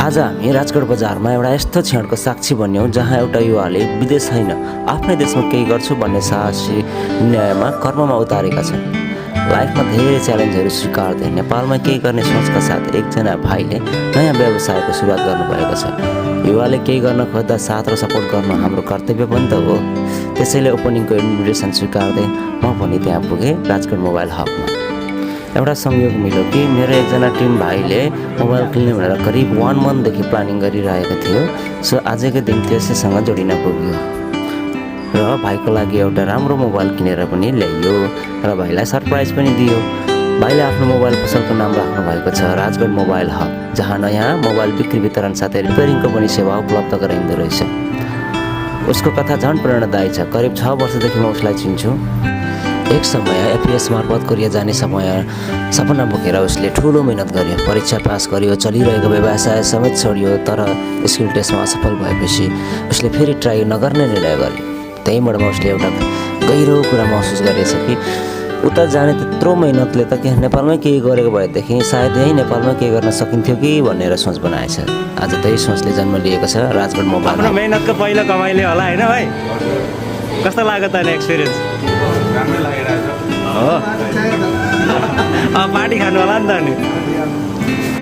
आज हामी राजकोट बजारमा एउटा यस्तो क्षणको साक्षी बन्यौँ जहाँ एउटा युवाले विदेश होइन आफ्नै देशमा केही गर्छु भन्ने साहसी निर्णयमा कर्ममा उतारेका छन्। लाइफमा धेरै च्यालेन्जहरू स्वीकार्दै नेपालमा केही गर्ने सोचका साथ एकजना भाइले नयाँ व्यवसायको सुरुवात गर्नुभएको छ। युवाले केही गर्न खोज्दा साथ र सपोर्ट गर्नु हाम्रो कर्तव्य पनि त हो। त्यसैले ओपनिङको इन्भिटेसन स्वीकार्दै म पनि त्यहाँ पुगेँ राजकोट मोबाइल हबमा। एउटा संयोग मिल्यो कि मेरो एकजना टिम भाइले मोबाइल किन्ने भनेर करिब 1 मन्थदेखि प्लानिङ गरिरहेको थियो। सो आजको दिन त्यसैसँग जोडिन पुग्यो र भाइको लागि एउटा राम्रो मोबाइल किनेर पनि ल्याइयो र भाइलाई सरप्राइज पनि दियो। भाइले आफ्नो मोबाइल पसलको नाम राख्नु भएको छ राजकोट मोबाइल हब, जहाँ नयाँ मोबाइल बिक्री वितरण साथै रिपेयरिङको पनि सेवा उपलब्ध गराइँदो रहेछ। उसको कथा झन् प्रेरणादायी छ। करिब 6 वर्षदेखि म उसलाई चिन्छु। एक समय एपिएस मार्फत कोरिया जाने सपना बोकेर उसले ठुलो मेहनत गर्यो, परीक्षा पास गर्यो, चलिरहेको व्यवसाय समेत छोड्यो। तर स्किल टेस्टमा असफल भएपछि उसले फेरि ट्राई नगर्ने निर्णय गर्यो। त्यहीँबाट उसले एउटा गहिरो कुरा महसुस गरेछ कि उता जाने त्यत्रो मेहनतले त के नेपालमै केही गरेको भएदेखि सायद यहीँ नेपालमा केही गर्न सकिन्थ्यो कि भनेर सोच बनाएछ। आज त्यही सोचले जन्म लिएको छ राजकोट मोबाइल। आफ्नो मेहनतको पहिलो कमाइले होला होइन भाइ? कस्तो लाग्यो त एक्सपिरियन्स? राम्रै लागिरहेछ हो, पार्टी खानु होला नि त अनि।